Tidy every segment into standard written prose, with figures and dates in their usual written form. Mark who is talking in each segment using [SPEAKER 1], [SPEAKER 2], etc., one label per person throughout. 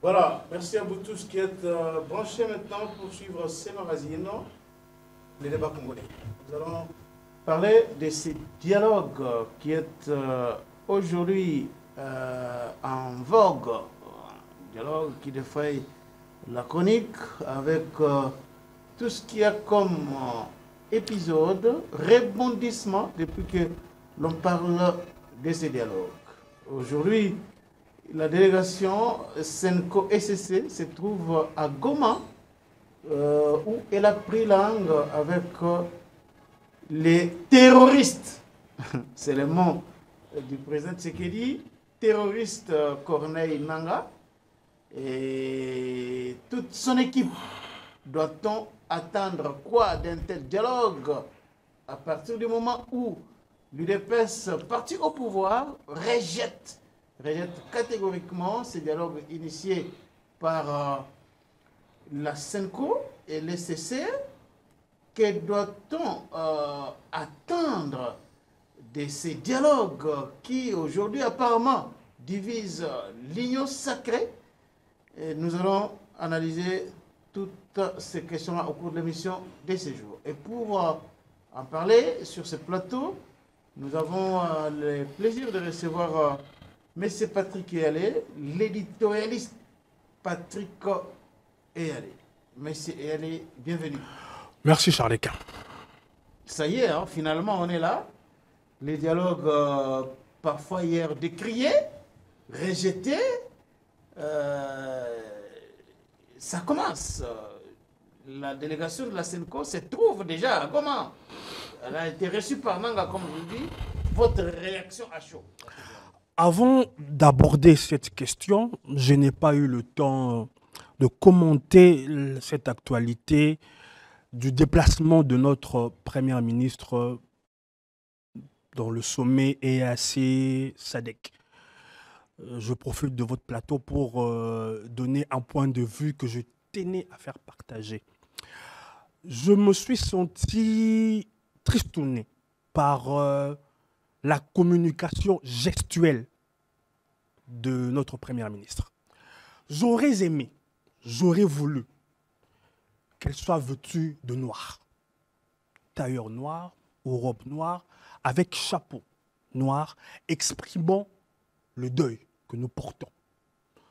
[SPEAKER 1] Voilà, merci à vous tous qui êtes branchés maintenant pour suivre ces magazines, les débats congolais. Nous allons parler de ces dialogues qui est aujourd'hui en vogue. Un dialogue qui défraye la chronique avec tout ce qu'il y a comme épisode, rebondissement depuis que l'on parle de ces dialogues. Aujourd'hui, la délégation Senko-SCC se trouve à Goma, où elle a pris langue avec les terroristes. C'est le mot du président Tshisekedi, terroriste Corneille Nanga. Et toute son équipe, doit-on attendre quoi d'un tel dialogue à partir du moment où l'UDPS, parti au pouvoir, rejette catégoriquement ces dialogues initiés par la SENCO et le CC? Que doit-on attendre de ces dialogues qui aujourd'hui apparemment divisent l'union sacrée? Et nous allons analyser toutes ces questions-là au cours de l'émission de ce jour. Et pour en parler sur ce plateau, nous avons le plaisir de recevoir M. Patrick Eyalé, l'éditorialiste Patrick Eyalé. M. Eyalé, bienvenue.
[SPEAKER 2] Merci Charles-Quint.
[SPEAKER 1] Ça y est, hein, finalement on est là. Les dialogues parfois hier décriés, rejetés, ça commence. La délégation de la SENCO se trouve déjà à Goma. Elle a été reçue par Nanga, comme je le dis. Votre réaction à chaud?
[SPEAKER 2] Avant d'aborder cette question, je n'ai pas eu le temps de commenter cette actualité du déplacement de notre Premier ministre dans le sommet EAC-SADC. Je profite de votre plateau pour donner un point de vue que je tenais à faire partager. Je me suis senti tristouné par la communication gestuelle de notre Premier ministre. J'aurais aimé, j'aurais voulu qu'elle soit vêtue de noir. Tailleur noir, ou robe noire, avec chapeau noir, exprimant le deuil que nous portons.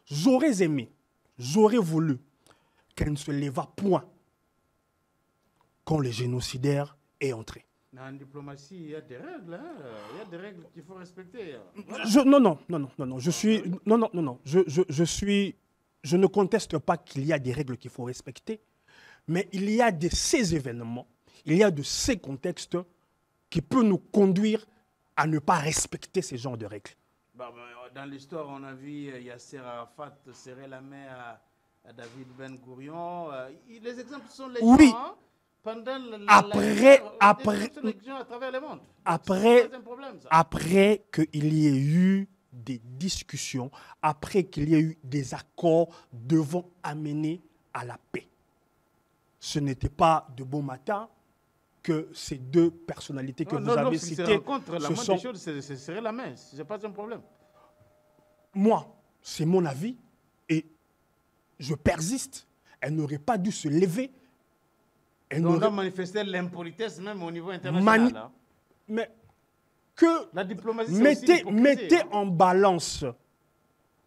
[SPEAKER 2] J'aurais aimé, j'aurais voulu qu'elle ne se leva point quand le génocidaire est entré.
[SPEAKER 1] En diplomatie, il y a des règles, hein. Il y a des règles qu'il faut respecter. Voilà.
[SPEAKER 2] Je ne conteste pas qu'il y a des règles qu'il faut respecter, mais il y a de ces événements, il y a de ces contextes qui peuvent nous conduire à ne pas respecter ces genres de règles.
[SPEAKER 1] Dans l'histoire, on a vu Yasser Arafat serrer la main à David Ben Gourion. Les exemples sont les
[SPEAKER 2] oui.
[SPEAKER 1] gens, hein, pendant
[SPEAKER 2] à
[SPEAKER 1] travers le monde.
[SPEAKER 2] Après qu'il y ait eu des discussions, après qu'il y ait eu des accords devant amener à la paix. Ce n'était pas de bon matin que ces deux personnalités que vous avez citées...
[SPEAKER 1] La moindre des choses, c'est serrer la main. Ce n'est pas un problème.
[SPEAKER 2] Moi, c'est mon avis et je persiste. Elle n'aurait pas dû se lever.
[SPEAKER 1] On a manifesté l'impolitesse même au niveau international.
[SPEAKER 2] Mais que
[SPEAKER 1] la diplomatie,
[SPEAKER 2] mettez en balance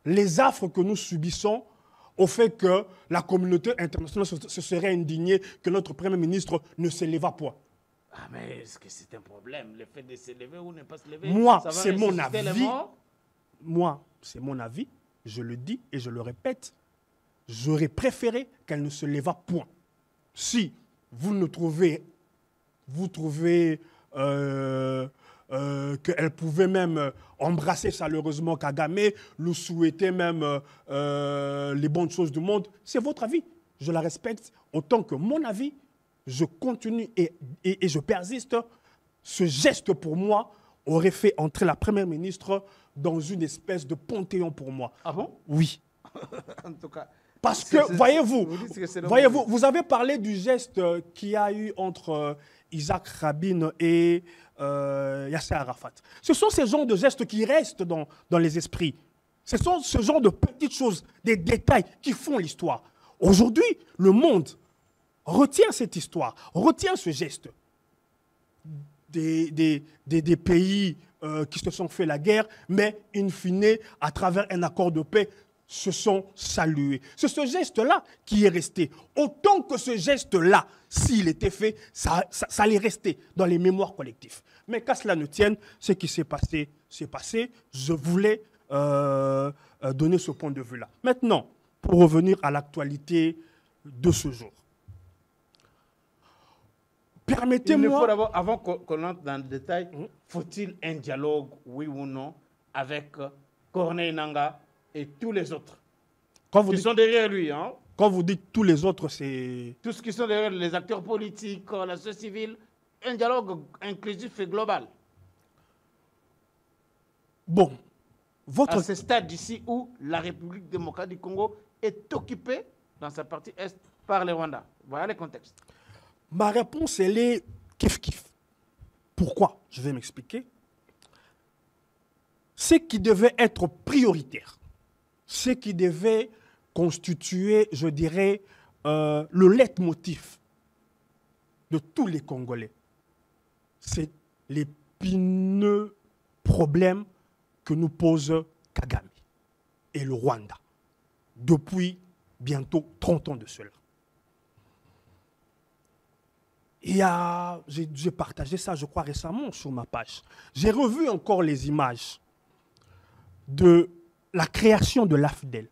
[SPEAKER 2] les affres que nous subissons au fait que la communauté internationale se serait indignée que notre Premier ministre ne se leva point.
[SPEAKER 1] Ah, mais est-ce que c'est un problème, le fait de se lever ou ne pas se lever?
[SPEAKER 2] Moi, c'est mon avis. Moi, c'est mon avis. Je le dis et je le répète. J'aurais préféré qu'elle ne se leva point. Si vous trouvez qu'elle pouvait même embrasser chaleureusement Kagame, lui souhaiter même les bonnes choses du monde, c'est votre avis. Je la respecte autant que mon avis. Je continue et je persiste. Ce geste, pour moi, aurait fait entrer la Première ministre dans une espèce de panthéon pour moi.
[SPEAKER 1] Ah bon?
[SPEAKER 2] Oui.
[SPEAKER 1] En tout cas...
[SPEAKER 2] Parce que, voyez-vous, vous avez parlé du geste qu'il y a eu entre Isaac Rabin et Yasser Arafat. Ce sont ces genres de gestes qui restent dans les esprits. Ce sont ce genre de petites choses, des détails qui font l'histoire. Aujourd'hui, le monde retient cette histoire, retient ce geste. Des pays qui se sont fait la guerre, mais in fine, à travers un accord de paix, se sont salués. C'est ce geste-là qui est resté. Autant que ce geste-là, s'il était fait, ça allait rester dans les mémoires collectives. Mais qu'à cela ne tienne, ce qui s'est passé, c'est passé. Je voulais donner ce point de vue-là. Maintenant, pour revenir à l'actualité de ce jour. Permettez-moi...
[SPEAKER 1] d'abord, avant qu'on entre dans le détail, faut-il un dialogue, oui ou non, avec Corneille Nangaa et tous les autres qui sont derrière lui, hein?
[SPEAKER 2] Quand vous dites tous les autres, c'est...
[SPEAKER 1] Tous ceux qui sont derrière les acteurs politiques, la société civile, un dialogue inclusif et global.
[SPEAKER 2] Bon,
[SPEAKER 1] à ce stade ici où la République démocratique du Congo est occupée dans sa partie est par les Rwandais. Voilà le contexte.
[SPEAKER 2] Ma réponse, elle est kiff-kiff. Pourquoi? Je vais m'expliquer. Ce qui devait être prioritaire, ce qui devait constituer, je dirais, le leitmotiv de tous les Congolais, c'est l'épineux problème que nous pose Kagame et le Rwanda depuis bientôt 30 ans de cela. J'ai partagé ça, je crois, récemment sur ma page. J'ai revu encore les images de la création de l'AFDEL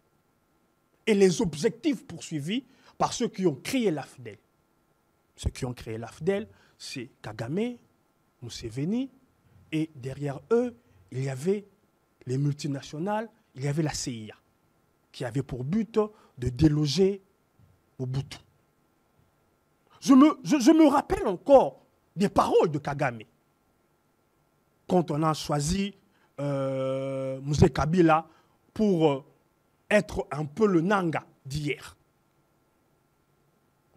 [SPEAKER 2] et les objectifs poursuivis par ceux qui ont créé l'AFDEL. Ceux qui ont créé l'AFDEL, c'est Kagame, Museveni, et derrière eux, il y avait les multinationales, il y avait la CIA, qui avait pour but de déloger Mobutu. Je me rappelle encore des paroles de Kagame quand on a choisi Mzee Kabila pour être un peu le Nanga d'hier.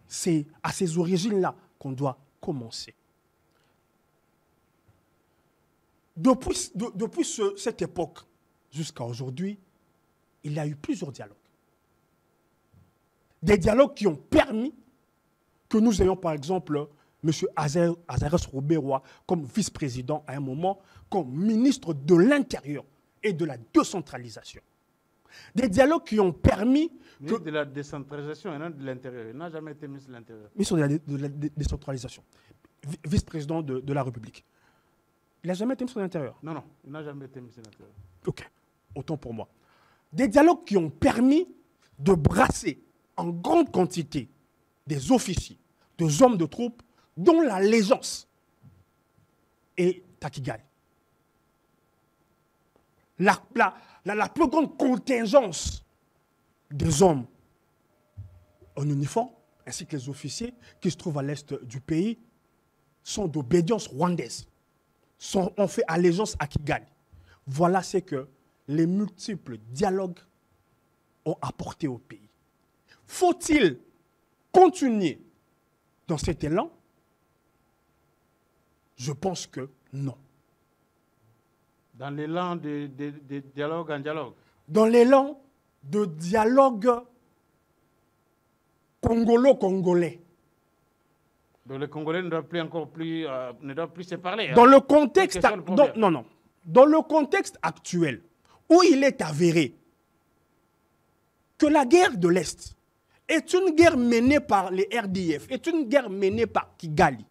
[SPEAKER 2] C'est à ces origines-là qu'on doit commencer. Depuis cette époque jusqu'à aujourd'hui, il y a eu plusieurs dialogues. Des dialogues qui ont permis que nous ayons par exemple M. Azarès Rouberois comme vice-président à un moment, comme ministre de l'Intérieur et de la décentralisation. Des dialogues qui ont permis...
[SPEAKER 1] Ministre de la décentralisation et non de l'Intérieur. Il n'a jamais été ministre de l'Intérieur.
[SPEAKER 2] Ministre de la décentralisation. Vice-président de la République. Il n'a jamais été ministre de l'Intérieur?
[SPEAKER 1] Non, non, il n'a jamais été ministre de l'Intérieur.
[SPEAKER 2] Ok, autant pour moi. Des dialogues qui ont permis de brasser en grande quantité des officiers, des hommes de troupes dont l'allégeance est à Kigali. La plus grande contingence des hommes en uniforme, ainsi que les officiers qui se trouvent à l'est du pays, sont d'obédience rwandaise, ont fait allégeance à Kigali. Voilà ce que les multiples dialogues ont apporté au pays. Faut-il continuer dans cet élan? Je pense que non.
[SPEAKER 1] Dans l'élan de dialogue en dialogue?
[SPEAKER 2] Dans l'élan de dialogue congolo-congolais.
[SPEAKER 1] Donc les Congolais ne doivent plus se parler.
[SPEAKER 2] Dans le contexte actuel, où il est avéré que la guerre de l'Est est une guerre menée par les RDF, est une guerre menée par Kigali.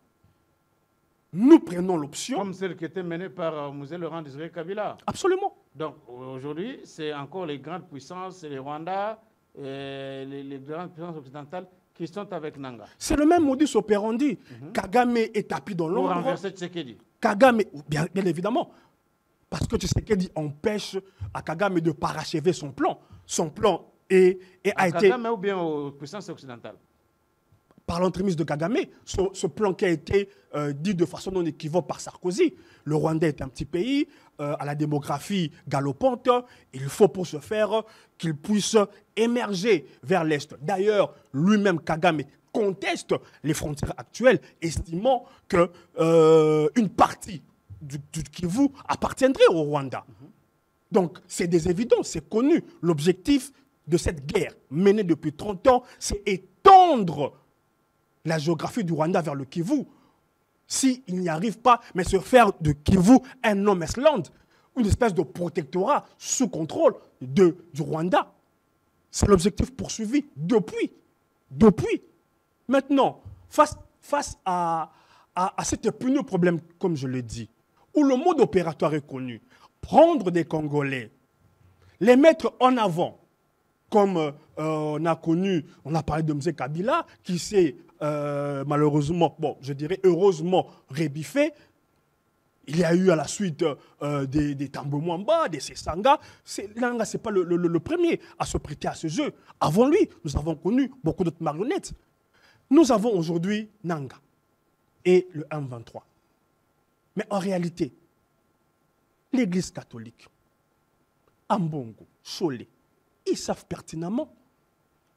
[SPEAKER 2] Nous prenons l'option...
[SPEAKER 1] Comme celle qui était menée par Mzee Laurent Désiré Kabila.
[SPEAKER 2] Absolument.
[SPEAKER 1] Donc aujourd'hui, c'est encore les grandes puissances, les Rwandais, les grandes puissances occidentales qui sont avec Nanga.
[SPEAKER 2] C'est le même modus operandi. Kagame est tapis dans l'ombre.
[SPEAKER 1] Pour renverser Tshisekedi.
[SPEAKER 2] Kagame, bien évidemment, parce que Tshisekedi empêche à Kagame de parachever son plan. Son plan a été...
[SPEAKER 1] Kagame ou bien aux puissances occidentales?
[SPEAKER 2] Par l'entremise de Kagame, ce plan qui a été dit de façon non équivoque par Sarkozy. Le Rwanda est un petit pays à la démographie galopante. Il faut pour ce faire qu'il puisse émerger vers l'Est. D'ailleurs, lui-même, Kagame, conteste les frontières actuelles, estimant qu'une partie du Kivu appartiendrait au Rwanda. Donc, c'est des évidences, c'est connu. L'objectif de cette guerre menée depuis 30 ans, c'est étendre la géographie du Rwanda vers le Kivu. S'il n'y arrive pas, mais se faire de Kivu un no-man's land, une espèce de protectorat sous contrôle du Rwanda. C'est l'objectif poursuivi depuis. Maintenant, face à cet épineux problème, comme je l'ai dit, où le mode opératoire est connu, prendre des Congolais, les mettre en avant, comme on a connu, on a parlé de M. Kabila, qui s'est malheureusement, bon, je dirais heureusement rébiffé. Il y a eu à la suite des Tambo Mwamba, des Sesanga. Nanga, ce n'est pas le premier à se prêter à ce jeu. Avant lui, nous avons connu beaucoup d'autres marionnettes. Nous avons aujourd'hui Nanga et le M23. Mais en réalité, l'Église catholique, Ambongo, Cholé, ils savent pertinemment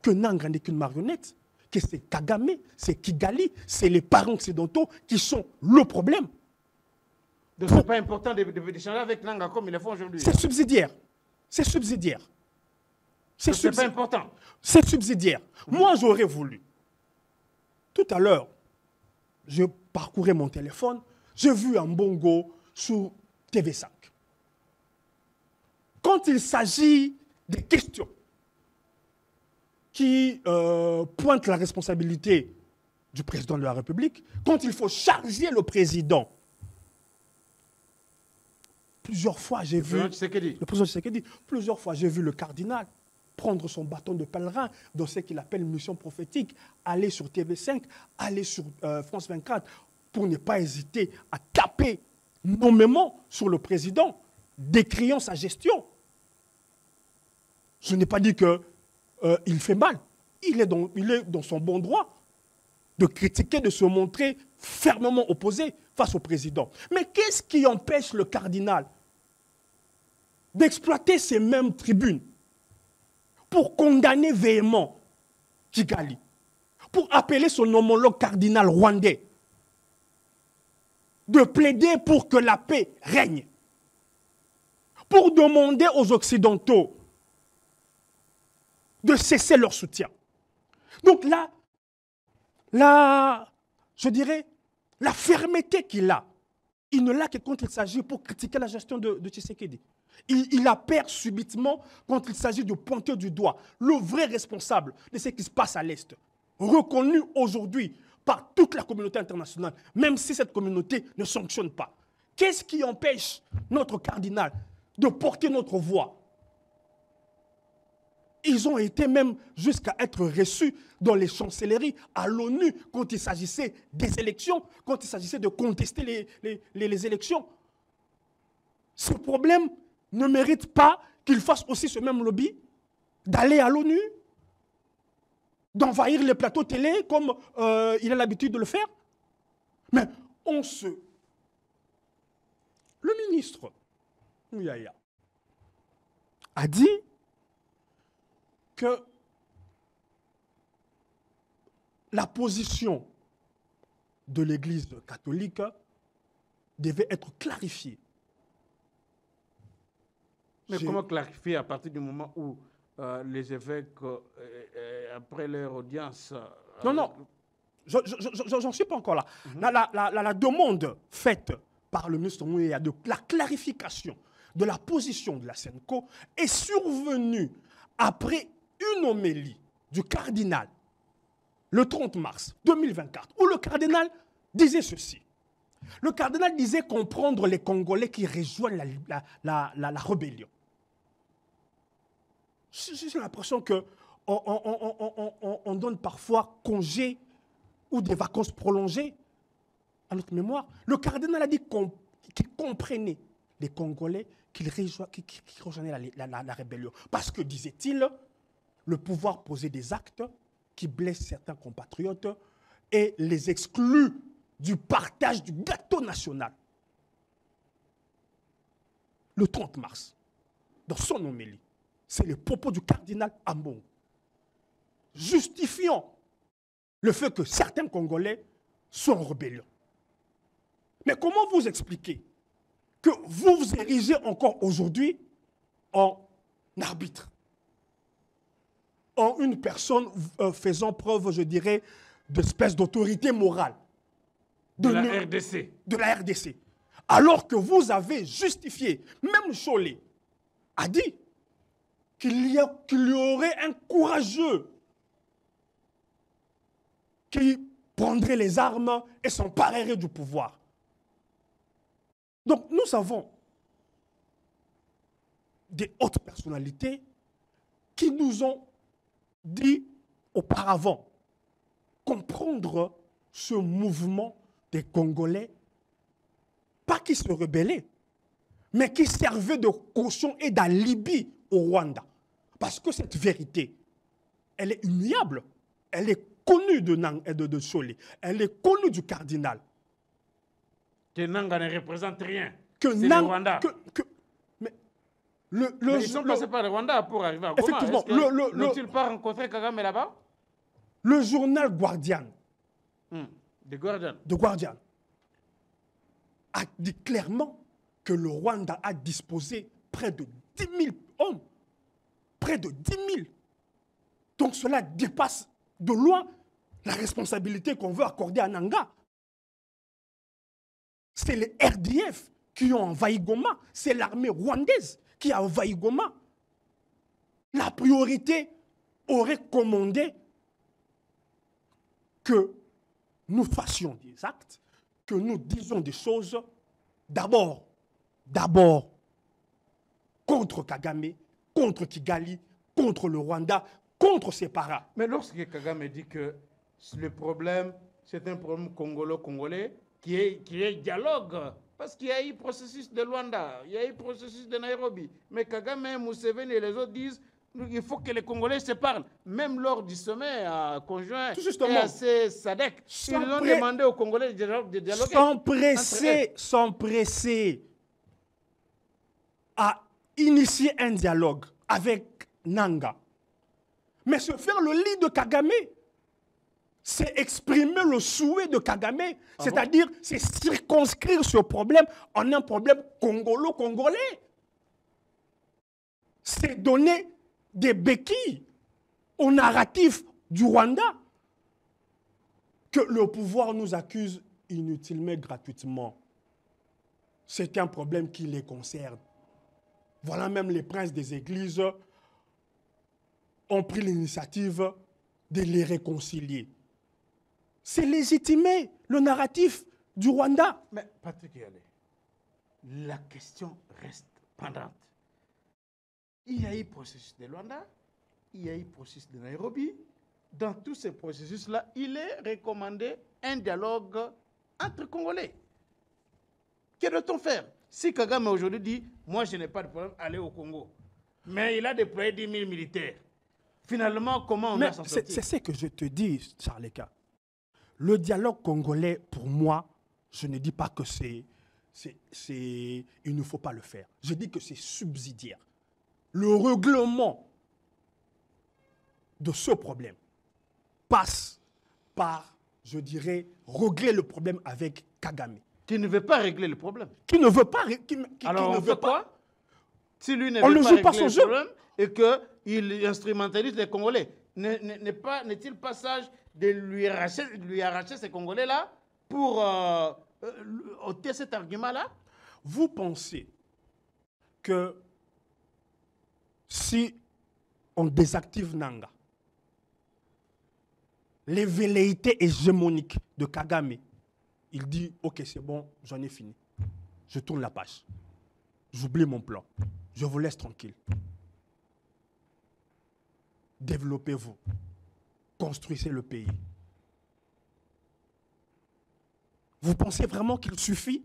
[SPEAKER 2] que Nanga n'est qu'une marionnette, que c'est Kagame, c'est Kigali, c'est les parents occidentaux qui sont le problème.
[SPEAKER 1] Donc ce n'est pas important d'échanger avec Nanga comme ils le font aujourd'hui.
[SPEAKER 2] C'est subsidiaire. C'est subsidiaire.
[SPEAKER 1] C'est pas important.
[SPEAKER 2] C'est subsidiaire. Moi, j'aurais voulu. Tout à l'heure, je parcourais mon téléphone, j'ai vu un bongo sur TV5. Quand il s'agit des questions qui pointent la responsabilité du président de la République, quand il faut charger le président, plusieurs fois j'ai vu le président Tshisekedi, plusieurs fois j'ai vu le cardinal prendre son bâton de pèlerin dans ce qu'il appelle mission prophétique, aller sur TV5, aller sur France 24 pour ne pas hésiter à taper nommément sur le président, décriant sa gestion. Je n'ai pas dit qu'il fait mal. Il est dans son bon droit de critiquer, de se montrer fermement opposé face au président. Mais qu'est-ce qui empêche le cardinal d'exploiter ces mêmes tribunes pour condamner véhément Kigali, pour appeler son homologue cardinal rwandais, de plaider pour que la paix règne, pour demander aux Occidentaux de cesser leur soutien. Donc là, je dirais, la fermeté qu'il a, il ne l'a que quand il s'agit pour critiquer la gestion de Tshisekedi. Il la perd subitement quand il s'agit de pointer du doigt le vrai responsable de ce qui se passe à l'Est, reconnu aujourd'hui par toute la communauté internationale, même si cette communauté ne sanctionne pas. Qu'est-ce qui empêche notre cardinal de porter notre voix? Ils ont été même jusqu'à être reçus dans les chancelleries à l'ONU quand il s'agissait des élections, quand il s'agissait de contester les élections. Ce problème ne mérite pas qu'il fasse aussi ce même lobby, d'aller à l'ONU, d'envahir les plateaux télé comme il a l'habitude de le faire. Mais le ministre Mouyaya a dit que la position de l'Église catholique devait être clarifiée.
[SPEAKER 1] Mais comment clarifier à partir du moment où les évêques, après leur audience...
[SPEAKER 2] Non, j'en suis pas encore là. La demande faite par le ministre Mouyaya de la clarification de la position de la SENCO est survenue après une homélie du cardinal le 30 mars 2024, où le cardinal disait ceci. Le cardinal disait comprendre les Congolais qui rejoignent la rébellion. J'ai l'impression qu'on donne parfois congé ou des vacances prolongées à notre mémoire. Le cardinal a dit qu'il comprenait les Congolais qui rejoignaient la rébellion. Parce que, disait-il, le pouvoir posait des actes qui blessent certains compatriotes et les exclut du partage du gâteau national. Le 30 mars, dans son homélie, c'est les propos du cardinal Ambongo, justifiant le fait que certains Congolais sont en rébellion. Mais comment vous expliquez que vous vous érigez encore aujourd'hui en arbitre, en une personne faisant preuve, je dirais, d'espèce d'autorité morale.
[SPEAKER 1] De la RDC.
[SPEAKER 2] De la RDC. Alors que vous avez justifié, même Cholé a dit qu'il y aurait un courageux qui prendrait les armes et s'emparerait du pouvoir. Donc nous avons des hautes personnalités qui nous ont dit auparavant comprendre ce mouvement des Congolais, pas qui se rebellaient, mais qui servaient de caution et d'alibi au Rwanda. Parce que cette vérité, elle est immuable, elle est connue de Cholé, elle est connue du cardinal.
[SPEAKER 1] Que Nanga ne représente rien.
[SPEAKER 2] C'est le Rwanda. Mais
[SPEAKER 1] ils sont passés par le Rwanda pour arriver à Goma.
[SPEAKER 2] Effectivement.
[SPEAKER 1] N'ont-ils pas rencontré Kagame là-bas?
[SPEAKER 2] Le journal Guardian,
[SPEAKER 1] The
[SPEAKER 2] Guardian a dit clairement que le Rwanda a disposé près de 10 000 hommes. Près de 10 000. Donc cela dépasse de loin la responsabilité qu'on veut accorder à Nanga. C'est les RDF qui ont envahi Goma. C'est l'armée rwandaise qui a envahi Goma. La priorité aurait commandé que nous fassions des actes, que nous disions des choses, d'abord contre Kagame, contre Kigali, contre le Rwanda, contre ses parents.
[SPEAKER 1] Mais lorsque Kagame dit que le problème, c'est un problème congolais, qui est dialogue, parce qu'il y a eu processus de Luanda, il y a eu processus de Nairobi, mais Kagame, Museveni et les autres disent il faut que les Congolais se parlent. Même lors du sommet conjoint EAC SADC, ils ont demandé aux Congolais de dialoguer.
[SPEAKER 2] Sans presser à initier un dialogue avec Nanga. Mais se faire le lit de Kagame, c'est exprimer le souhait de Kagame. C'est-à-dire, c'est circonscrire ce problème en un problème congolo-congolais. C'est donner des béquilles au narratif du Rwanda que le pouvoir nous accuse inutilement, gratuitement. C'est un problème qui les concerne. Voilà, même les princes des églises ont pris l'initiative de les réconcilier. C'est légitimer le narratif du Rwanda.
[SPEAKER 1] Mais Patrick Yalé, la question reste pendante. Il y a eu le processus de Luanda, il y a eu le processus de Nairobi. Dans tous ces processus-là, il est recommandé un dialogue entre Congolais. Que doit-on faire? Si Kagame aujourd'hui dit « Moi, je n'ai pas de problème, allez au Congo », mais il a déployé 10 000 militaires. Finalement, comment on va s'en sortir?
[SPEAKER 2] C'est ce que je te dis, Charles-Eka. Le dialogue congolais, pour moi, je ne dis pas que il ne faut pas le faire. Je dis que c'est subsidiaire. Le règlement de ce problème passe par, je dirais, régler le problème avec Kagame.
[SPEAKER 1] Qui ne veut pas régler le problème.
[SPEAKER 2] Qui ne veut pas.
[SPEAKER 1] Alors on fait quoi? Si lui ne
[SPEAKER 2] on
[SPEAKER 1] veut
[SPEAKER 2] ne
[SPEAKER 1] pas
[SPEAKER 2] joue
[SPEAKER 1] régler
[SPEAKER 2] pas son
[SPEAKER 1] le
[SPEAKER 2] jeu.
[SPEAKER 1] problème et qu'il instrumentalise les Congolais, n'est-il pas sage de lui arracher ces Congolais-là pour ôter cet argument-là?
[SPEAKER 2] Vous pensez que si on désactive Nanga, les velléités hégémoniques de Kagame, il dit « Ok, c'est bon, j'en ai fini. Je tourne la page. J'oublie mon plan. Je vous laisse tranquille. Développez-vous. Construisez le pays. » Vous pensez vraiment qu'il suffit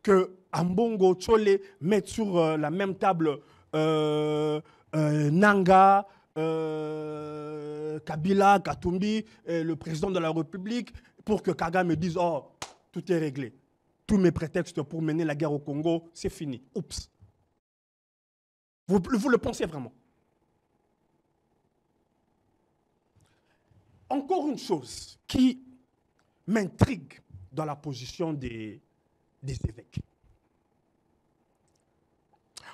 [SPEAKER 2] que Ambongo Tchole mette sur la même table Nanga, Kabila, Katumbi, le président de la République, pour que Kagame dise « Oh, tout est réglé. Tous mes prétextes pour mener la guerre au Congo, c'est fini. » Oups. Vous le pensez vraiment? Encore une chose qui m'intrigue dans la position des évêques.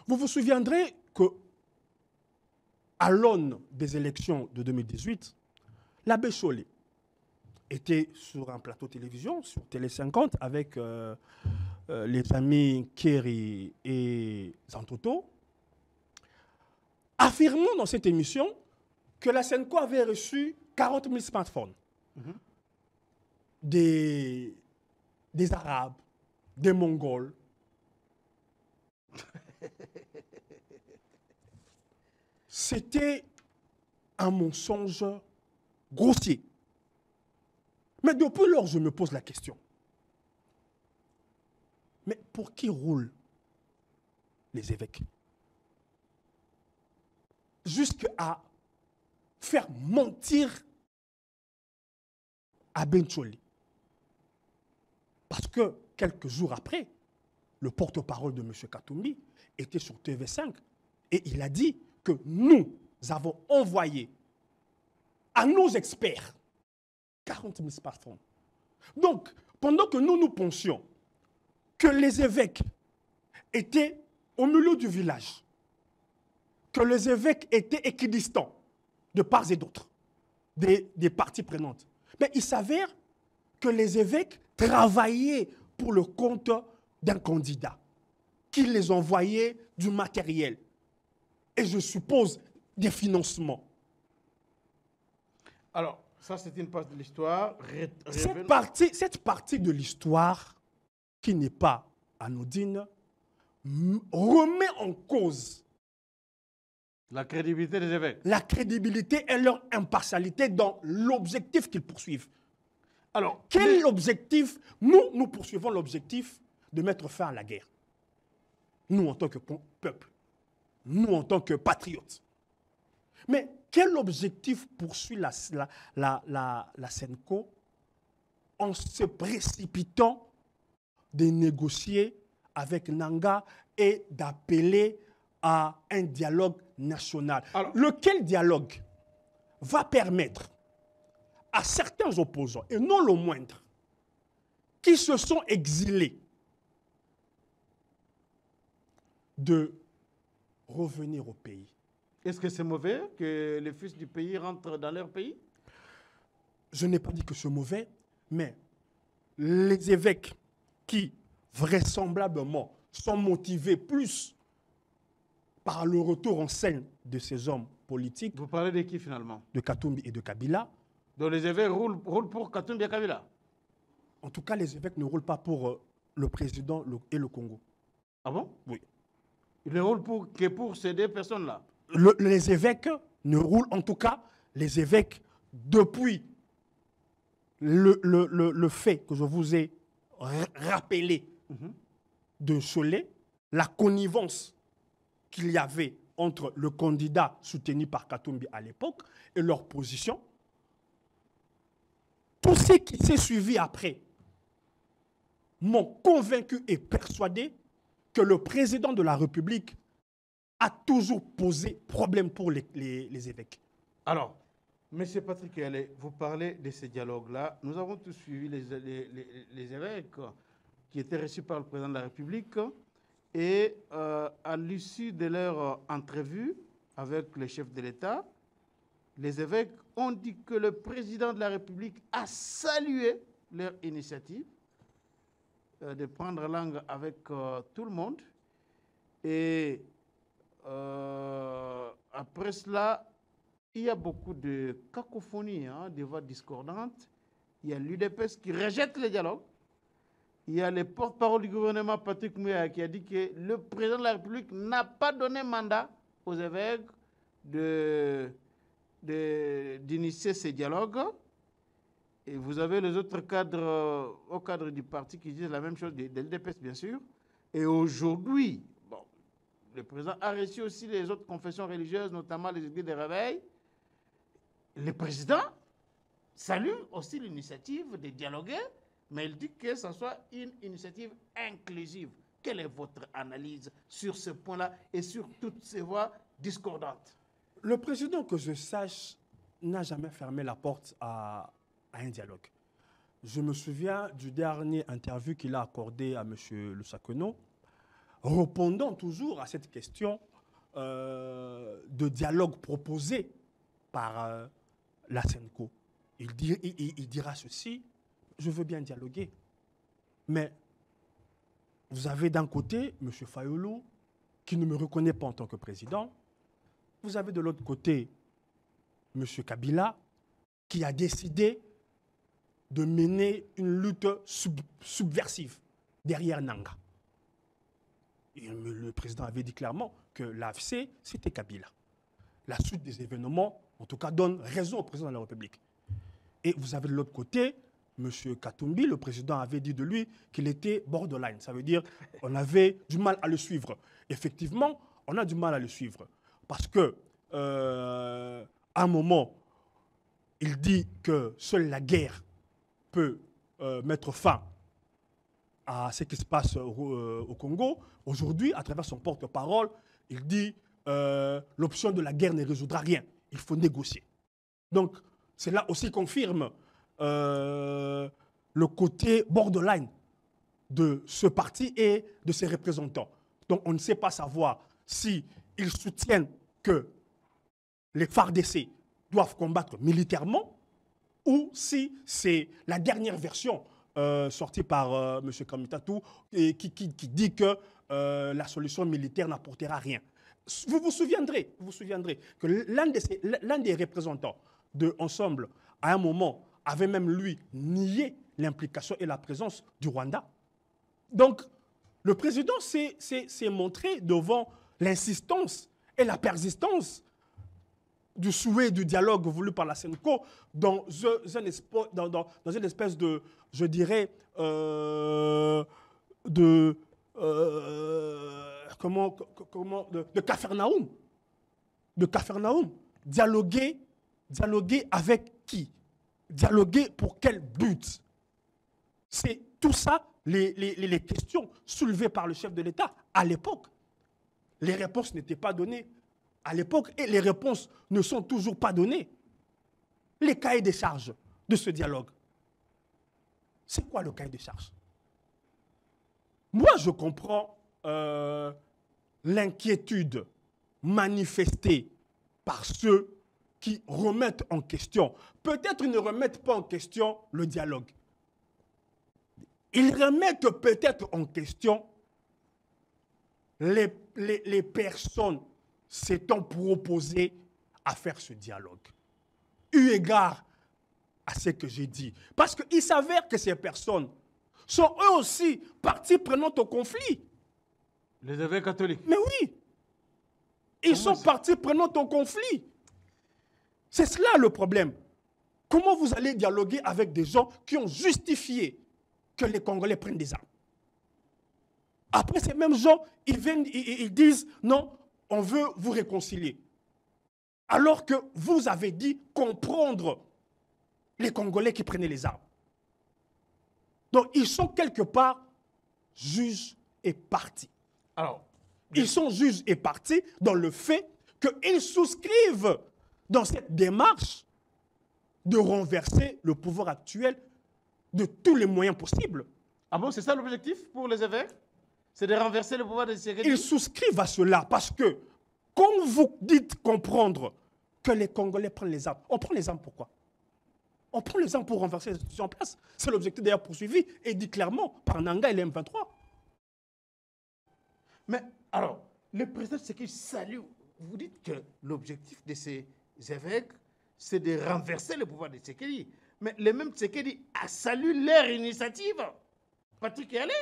[SPEAKER 2] Vous vous souviendrez que, à l'aune des élections de 2018, l'abbé Chollet était sur un plateau de télévision, sur Télé 50, avec les amis Kerry et Zantoto, affirmant dans cette émission que la Senco avait reçu 40 000 smartphones des Arabes, des Mongols. C'était un mensonge grossier. Mais depuis lors, je me pose la question. Mais pour qui roulent les évêques? Jusqu'à faire mentir à Bencholi. Parce que quelques jours après, le porte-parole de M. Katumbi était sur TV5 et il a dit que nous avons envoyé à nos experts 40 000 smartphones. Donc, pendant que nous pensions que les évêques étaient au milieu du village, que les évêques étaient équidistants de part et d'autre, des parties prenantes, mais il s'avère que les évêques travaillaient pour le compte d'un candidat, qui les envoyait du matériel, et je suppose des financements.
[SPEAKER 1] Alors, ça c'est une partie de l'histoire.
[SPEAKER 2] Cette partie de l'histoire, qui n'est pas anodine, remet en cause
[SPEAKER 1] la crédibilité des évêques.
[SPEAKER 2] La crédibilité et leur impartialité dans l'objectif qu'ils poursuivent. Alors, quel objectif? Nous poursuivons l'objectif de mettre fin à la guerre. Nous, en tant que peuple. Nous, en tant que patriotes. Mais quel objectif poursuit la Senco en se précipitant de négocier avec Nanga et d'appeler à un dialogue national? Alors, lequel dialogue va permettre à certains opposants, et non le moindre, qui se sont exilés, de revenir au pays?
[SPEAKER 1] Est-ce que c'est mauvais que les fils du pays rentrent dans leur pays?
[SPEAKER 2] Je n'ai pas dit que c'est mauvais, mais les évêques qui, vraisemblablement, sont motivés plus par le retour en scène de ces hommes politiques.
[SPEAKER 1] Vous parlez de qui finalement?
[SPEAKER 2] De Katumbi et de Kabila.
[SPEAKER 1] Donc les évêques roulent pour Katumbi et Kabila?
[SPEAKER 2] En tout cas, les évêques ne roulent pas pour le président et le Congo.
[SPEAKER 1] Ah bon?
[SPEAKER 2] Oui.
[SPEAKER 1] Ils ne roulent que pour ces deux personnes-là?
[SPEAKER 2] Les évêques ne roulent, en tout cas, les évêques, depuis le fait que je vous ai rappelé de Chollet, la connivence qu'il y avait entre le candidat soutenu par Katumbi à l'époque et leur position, tout ce qui s'est suivi après m'ont convaincu et persuadé que le président de la République a toujours posé problème pour les évêques.
[SPEAKER 1] Alors, M. Patrick Yalé, vous parlez de ces dialogues-là. Nous avons tous suivi les évêques qui étaient reçus par le président de la République et à l'issue de leur entrevue avec le chef de l'État, les évêques ont dit que le président de la République a salué leur initiative de prendre langue avec tout le monde. Et après cela, il y a beaucoup de cacophonie, de voix discordantes. Il y a l'UDPS qui rejette le dialogue. Il y a le porte-parole du gouvernement, Patrick Mouya, qui a dit que le président de la République n'a pas donné mandat aux évêques d'initier ces dialogues. Et vous avez les autres cadres, au cadre du parti, qui disent la même chose, de l'UDPS bien sûr. Et aujourd'hui, bon, le président a reçu aussi les autres confessions religieuses, notamment les églises de réveil. Le président salue aussi l'initiative de dialoguer, mais il dit que ce soit une initiative inclusive. Quelle est votre analyse sur ce point-là et sur toutes ces voix discordantes?
[SPEAKER 2] Le président, que je sache, n'a jamais fermé la porte à un dialogue. Je me souviens du dernier interview qu'il a accordé à M. Lusakeno, répondant toujours à cette question de dialogue proposé par la SENCO. Il dira ceci, je veux bien dialoguer. Mais vous avez d'un côté M. Fayulu, qui ne me reconnaît pas en tant que président. Vous avez de l'autre côté M. Kabila, qui a décidé de mener une lutte subversive derrière Nanga. Et le président avait dit clairement que l'AFC, c'était Kabila. La suite des événements, en tout cas, donne raison au président de la République. Et vous avez de l'autre côté M. Katumbi, le président avait dit de lui qu'il était borderline. Ça veut dire qu'on avait du mal à le suivre. Effectivement, on a du mal à le suivre. Parce que, à un moment, il dit que seule la guerre peut mettre fin à ce qui se passe au Congo. Aujourd'hui, à travers son porte-parole, il dit l'option de la guerre ne résoudra rien. Il faut négocier. Donc, cela aussi confirme le côté borderline de ce parti et de ses représentants. Donc, on ne sait pas savoir s'ils soutiennent que les FARDC doivent combattre militairement ou si c'est la dernière version sortie par M. Kamitatou et qui dit que la solution militaire n'apportera rien. Vous vous souviendrez que l'un des représentants de Ensemble, à un moment, avait même lui nié l'implication et la présence du Rwanda. Donc, le président s'est montré devant l'insistance et la persistance du souhait du dialogue voulu par la SENCO dans une espèce de, je dirais, de Capharnaüm. De Capharnaüm. Dialoguer avec qui? Dialoguer pour quel but? C'est tout ça, les questions soulevées par le chef de l'État à l'époque. Les réponses n'étaient pas données à l'époque et les réponses ne sont toujours pas données. Les cahiers des charges de ce dialogue. C'est quoi le cahier des charges? Moi, je comprends l'inquiétude manifestée par ceux qui remettent en question. Peut-être ils ne remettent pas en question le dialogue. Ils remettent peut-être en question les personnes s'étant proposées à faire ce dialogue. Eu égard à ce que j'ai dit. Parce qu'il s'avère que ces personnes sont eux aussi partie prenante au conflit.
[SPEAKER 1] Les évêques catholiques.
[SPEAKER 2] Mais oui. Ils sont partie prenante au conflit. C'est cela le problème. Comment vous allez dialoguer avec des gens qui ont justifié que les Congolais prennent des armes? Après, ces mêmes gens, ils viennent, ils disent non, on veut vous réconcilier. Alors que vous avez dit comprendre les Congolais qui prenaient les armes. Donc, ils sont quelque part juges et partis.
[SPEAKER 1] Alors,
[SPEAKER 2] ils sont juges et partis dans le fait qu'ils souscrivent dans cette démarche de renverser le pouvoir actuel de tous les moyens possibles.
[SPEAKER 1] Ah bon, c'est ça l'objectif pour les évêques? C'est de renverser le pouvoir de Tshisekedi?
[SPEAKER 2] Ils souscrivent à cela parce que, quand vous dites comprendre que les Congolais prennent les armes, on prend les armes pourquoi? On prend les armes pour renverser les institutions en place. C'est l'objectif d'ailleurs poursuivi et dit clairement par Nanga et les M23.
[SPEAKER 1] Mais alors, le président Tshisekedi salue. Vous dites que l'objectif de ces évêques, c'est de renverser le pouvoir de Tshisekedi. Mais les mêmes Tshisekedi a salué leur initiative. Patrick Yalé,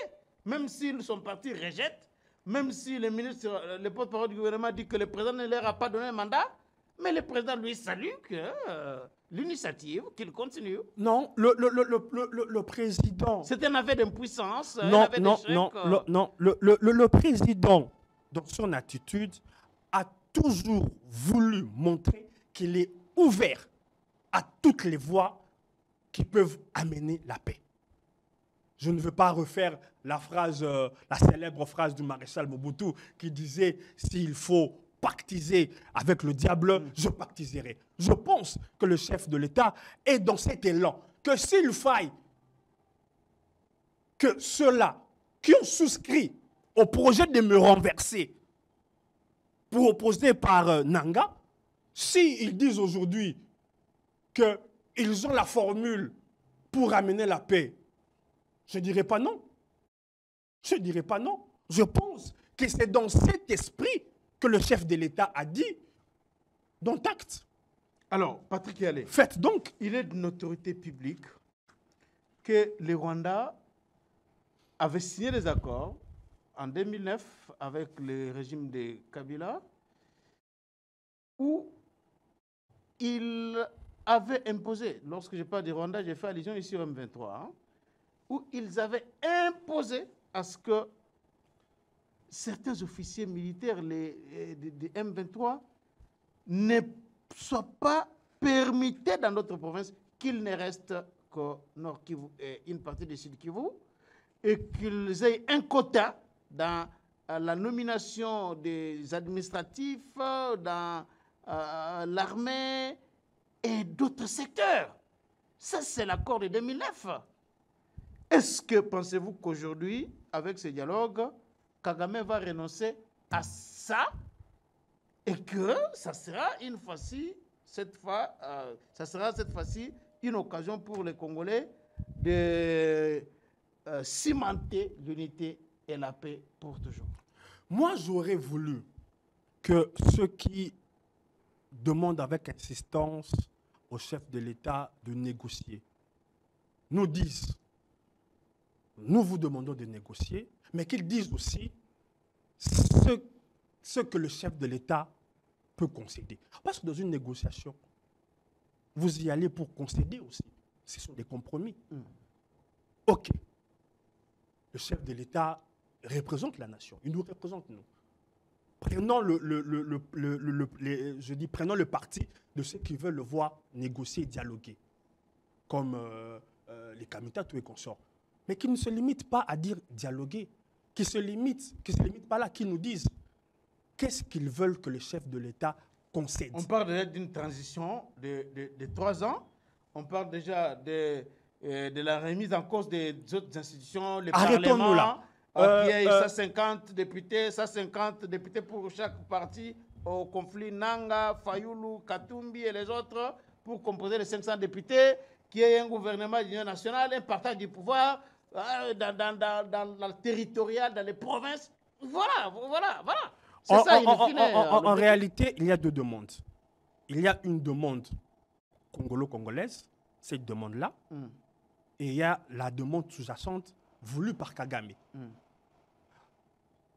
[SPEAKER 1] même si son parti rejette, même si le porte-parole du gouvernement dit que le président ne leur a pas donné un mandat, mais le président lui salue que l'initiative, qu'il continue.
[SPEAKER 2] Non, le président...
[SPEAKER 1] C'est un aveu d'impuissance.
[SPEAKER 2] Non. Le président, dans son attitude, a toujours voulu montrer qu'il est ouvert à toutes les voies qui peuvent amener la paix. Je ne veux pas refaire la célèbre phrase du maréchal Mobutu qui disait « S'il faut pactiser avec le diable, je pactiserai ». Je pense que le chef de l'État est dans cet élan, que s'il faille que ceux-là qui ont souscrit au projet de me renverser proposé par Nanga, s'ils disent aujourd'hui qu'ils ont la formule pour amener la paix, je ne dirais pas non. Je ne dirais pas non. Je pense que c'est dans cet esprit que le chef de l'État a dit, dont acte.
[SPEAKER 1] Alors, Patrick Yalé,
[SPEAKER 2] Faites donc.
[SPEAKER 1] il est d'une autorité publique que le Rwanda avait signé des accords en 2009 avec le régime de Kabila où il avait imposé, lorsque je parle du Rwanda, j'ai fait allusion ici au M23, hein, où ils avaient imposé à ce que certains officiers militaires des M23 ne soient pas permittés dans notre province, qu'il ne reste qu'au Nord Kivu et une partie du Sud Kivu, et qu'ils aient un quota dans la nomination des administratifs, dans l'armée et d'autres secteurs. Ça, c'est l'accord de 2009. Est-ce que pensez-vous qu'aujourd'hui, avec ce dialogue, Kagame va renoncer à ça et que ça sera une fois-ci, ça sera cette fois-ci une occasion pour les Congolais de cimenter l'unité et la paix pour toujours?
[SPEAKER 2] Moi, j'aurais voulu que ceux qui demandent avec insistance au chef de l'État de négocier nous disent, nous vous demandons de négocier, mais qu'ils disent aussi ce que le chef de l'État peut concéder. Parce que dans une négociation, vous y allez pour concéder aussi. Ce sont des compromis. Ok. Le chef de l'État représente la nation. Il nous représente, nous. Prenons prenons le parti de ceux qui veulent le voir négocier et dialoguer, comme les Kamitatou et consorts. Mais qui ne se limitent pas à dire dialoguer, qui ne se limitent pas là, qui nous disent qu'est-ce qu'ils veulent que le chef de l'État concède.
[SPEAKER 1] On parle déjà d'une transition de 3 ans. On parle déjà de la remise en cause des autres institutions, le Parlement,
[SPEAKER 2] là.
[SPEAKER 1] Qui a 150 députés, 150 députés pour chaque parti au conflit Nanga, Fayoulou, Katumbi et les autres, pour composer les 500 députés, qui ait un gouvernement d'union nationale, un partage du pouvoir dans le territorial, dans les provinces. Voilà. C'est ça,
[SPEAKER 2] en réalité, il y a deux demandes. Il y a une demande congolo-congolaise, cette demande-là, et il y a la demande sous-jacente voulue par Kagame.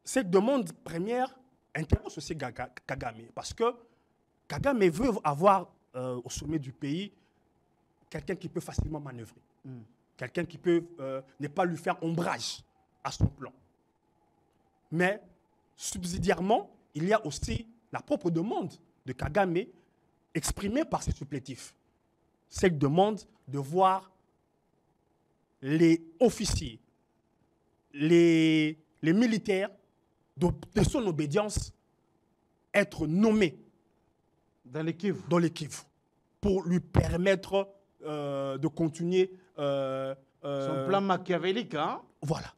[SPEAKER 2] Cette demande première intéresse aussi Kagame, parce que Kagame veut avoir au sommet du pays quelqu'un qui peut facilement manœuvrer, quelqu'un qui peut ne pas lui faire ombrage à son plan. Mais subsidiairement, il y a aussi la propre demande de Kagame exprimée par ses supplétifs. Cette demande de voir les officiers, les militaires de son obédience être nommés
[SPEAKER 1] dans les Kivu,
[SPEAKER 2] pour lui permettre de continuer
[SPEAKER 1] son plan machiavélique. Hein?
[SPEAKER 2] Voilà.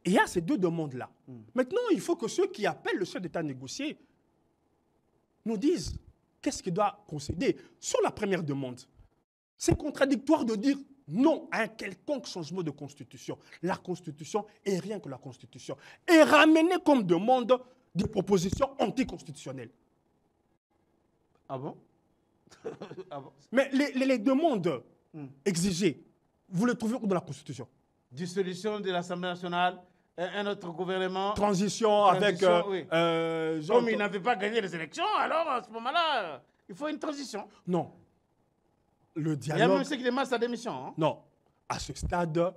[SPEAKER 2] Il y a ces deux demandes-là. Maintenant, il faut que ceux qui appellent le chef d'État à négocier nous disent qu'est-ce qu'il doit concéder. Sur la première demande, c'est contradictoire de dire non à un quelconque changement de constitution. La constitution est rien que la constitution. Et ramener comme demande des propositions anticonstitutionnelles.
[SPEAKER 1] Ah bon?
[SPEAKER 2] Mais les demandes exigées, vous les trouvez où dans la constitution?
[SPEAKER 1] Dissolution de l'Assemblée nationale, un autre gouvernement.
[SPEAKER 2] Transition avec...
[SPEAKER 1] oui. Comme il n'avait pas gagné les élections, alors à ce moment-là, il faut une transition.
[SPEAKER 2] Non. Le dialogue...
[SPEAKER 1] Il y a même ceux qui demandent sa démission. Hein?
[SPEAKER 2] Non. À ce stade,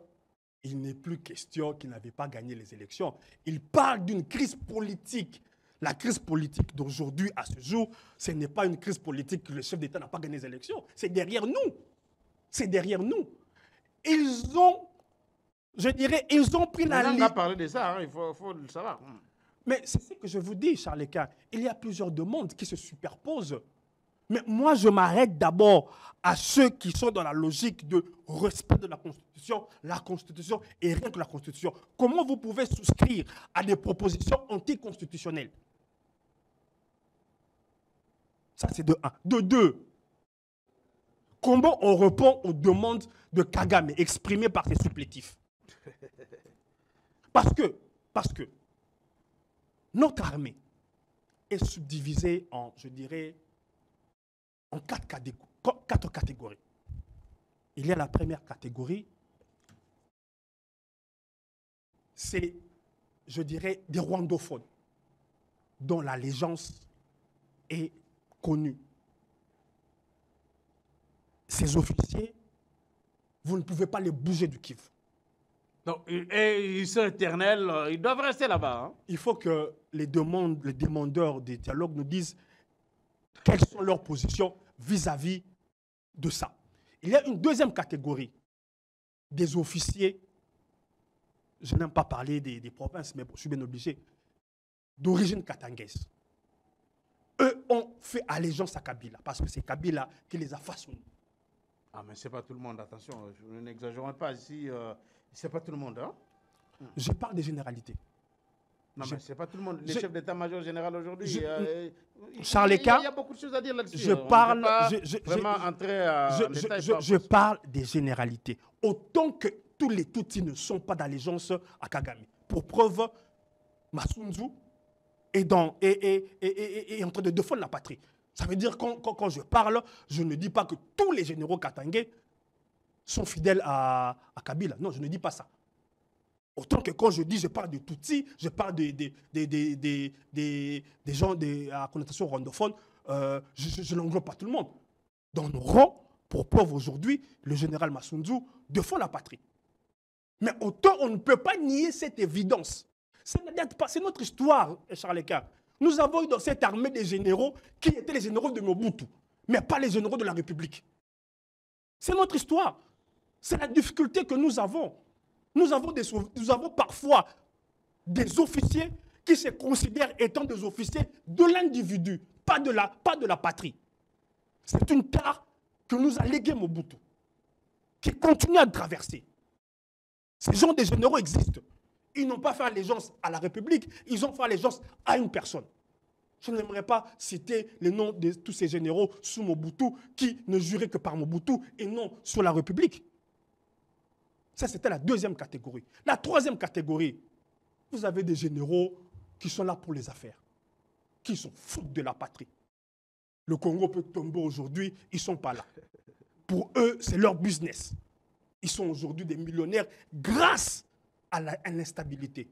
[SPEAKER 2] il n'est plus question qu'il n'avait pas gagné les élections. Il parle d'une crise politique. La crise politique d'aujourd'hui, à ce jour, ce n'est pas une crise politique que le chef d'État n'a pas gagné les élections. C'est derrière nous. C'est derrière nous. Ils ont, je dirais, ils ont pris la ligne.
[SPEAKER 1] On a parlé de ça, hein, il faut le savoir.
[SPEAKER 2] Mais c'est ce que je vous dis, Charles Eka. Il y a plusieurs demandes qui se superposent. Mais moi, je m'arrête d'abord à ceux qui sont dans la logique de respect de la Constitution. La Constitution est rien que la Constitution. Comment vous pouvez souscrire à des propositions anticonstitutionnelles? Ça, c'est de un. De deux, comment on répond aux demandes de Kagame exprimées par ses supplétifs? Parce que notre armée est subdivisée en, je dirais, en quatre catégories. Il y a la première catégorie, c'est, je dirais, des rwandophones, dont l'allégeance est connue. Ces officiers, vous ne pouvez pas les bouger du Kivu.
[SPEAKER 1] Donc, et ils sont éternels, ils doivent rester là-bas. Hein.
[SPEAKER 2] Il faut que les demandeurs des dialogues nous disent quelles sont leurs positions vis-à-vis de ça. Il y a une deuxième catégorie, des officiers, je n'aime pas parler des provinces, mais je suis bien obligé, d'origine katangaise. Eux ont fait allégeance à Kabila, parce que c'est Kabila qui les a façonnés.
[SPEAKER 1] Ah, mais ce n'est pas tout le monde, attention, n'exagérons pas ici, ce n'est pas tout le monde. Hein?
[SPEAKER 2] Je parle des généralités.
[SPEAKER 1] Non, mais ce n'est pas tout le monde. Les chefs d'état-major général aujourd'hui,
[SPEAKER 2] Charles Eka,
[SPEAKER 1] il y a beaucoup de choses à dire là-dessus.
[SPEAKER 2] Je parle des généralités. Autant que tous les Tutsis ne sont pas d'allégeance à Kagame. Pour preuve, Masunzu est en train de défendre la patrie. Ça veut dire que quand je parle, je ne dis pas que tous les généraux katangais sont fidèles à Kabila. Non, je ne dis pas ça. Autant que quand je dis, je parle de Tutsis, je parle des gens à connotation rwandophone, je n'englobe pas tout le monde. Dans nos rangs, pour preuve aujourd'hui, le général Masunzu défend la patrie. Mais autant on ne peut pas nier cette évidence. C'est notre histoire, Charles Eka. Nous avons eu dans cette armée des généraux qui étaient les généraux de Mobutu, mais pas les généraux de la République. C'est notre histoire. C'est la difficulté que nous avons. Nous avons parfois des officiers qui se considèrent étant des officiers de l'individu, pas de la patrie. C'est une tare que nous a légué Mobutu, qui continue à traverser. Ces gens des généraux existent. Ils n'ont pas fait allégeance à la République, ils ont fait allégeance à une personne. Je n'aimerais pas citer les noms de tous ces généraux sous Mobutu qui ne juraient que par Mobutu et non sur la République. Ça, c'était la deuxième catégorie. La troisième catégorie, vous avez des généraux qui sont là pour les affaires, qui sont fous de la patrie. Le Congo peut tomber aujourd'hui, ils ne sont pas là. Pour eux, c'est leur business. Ils sont aujourd'hui des millionnaires grâce à l'instabilité.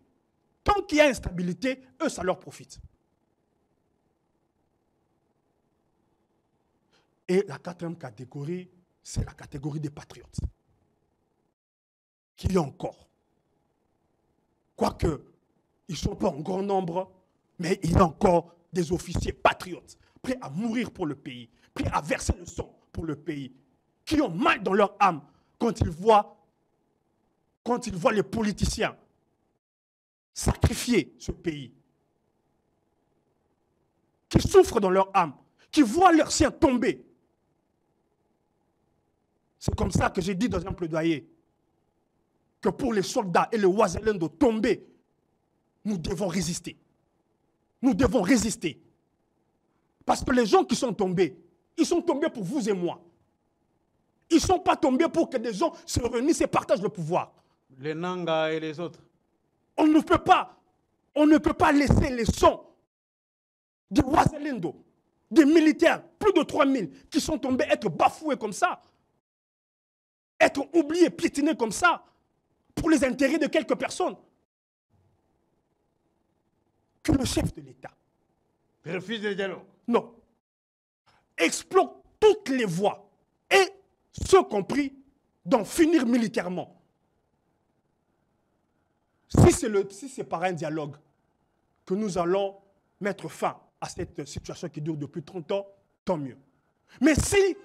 [SPEAKER 2] Tant qu'il y a instabilité, eux, ça leur profite. Et la quatrième catégorie, c'est la catégorie des patriotes. Qui est encore. Quoique, ils ne sont pas en grand nombre, mais il y a encore des officiers patriotes, prêts à mourir pour le pays, prêts à verser le sang pour le pays, qui ont mal dans leur âme quand ils voient les politiciens sacrifier ce pays, qui souffrent dans leur âme, qui voient leurs siens tomber. C'est comme ça que j'ai dit dans un plaidoyer que pour les soldats et les Wazalendo tomber, nous devons résister. Nous devons résister. Parce que les gens qui sont tombés, ils sont tombés pour vous et moi. Ils ne sont pas tombés pour que des gens se réunissent et partagent le pouvoir.
[SPEAKER 1] Les Nanga et les autres.
[SPEAKER 2] On ne peut pas laisser les sons des Wazalendo, des militaires, plus de 3000, qui sont tombés, être bafoués comme ça, être oubliés, piétinés comme ça, pour les intérêts de quelques personnes. Que le chef de l'État
[SPEAKER 1] refuse le dialogue.
[SPEAKER 2] Non. Explore toutes les voies, et ce compris d'en finir militairement. Si c'est par un dialogue que nous allons mettre fin à cette situation qui dure depuis 30 ans, tant mieux. Mais si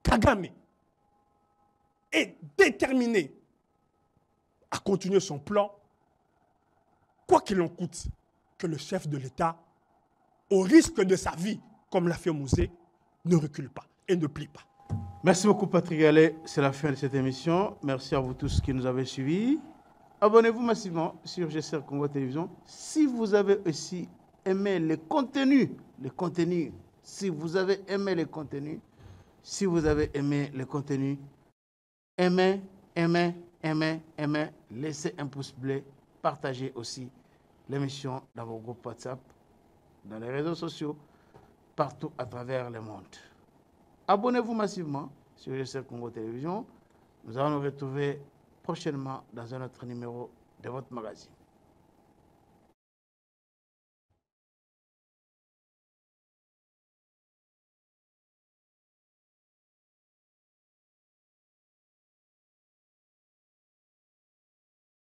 [SPEAKER 2] Kagame est déterminé à continuer son plan, quoi qu'il en coûte, que le chef de l'État, au risque de sa vie, comme l'a fait Mouzé, ne recule pas et ne plie pas.
[SPEAKER 1] Merci beaucoup Patrick Gallet, c'est la fin de cette émission. Merci à vous tous qui nous avez suivis. Abonnez-vous massivement sur GCR Congo Télévision. Si vous avez aussi aimé les contenus le contenu. Si vous avez aimé le contenu, si vous avez aimé le contenu, aimez, laissez un pouce bleu, partagez aussi l'émission dans vos groupes WhatsApp, dans les réseaux sociaux, partout à travers le monde. Abonnez-vous massivement sur GCL Congo Télévision. Nous allons nous retrouver prochainement dans un autre numéro de votre magazine.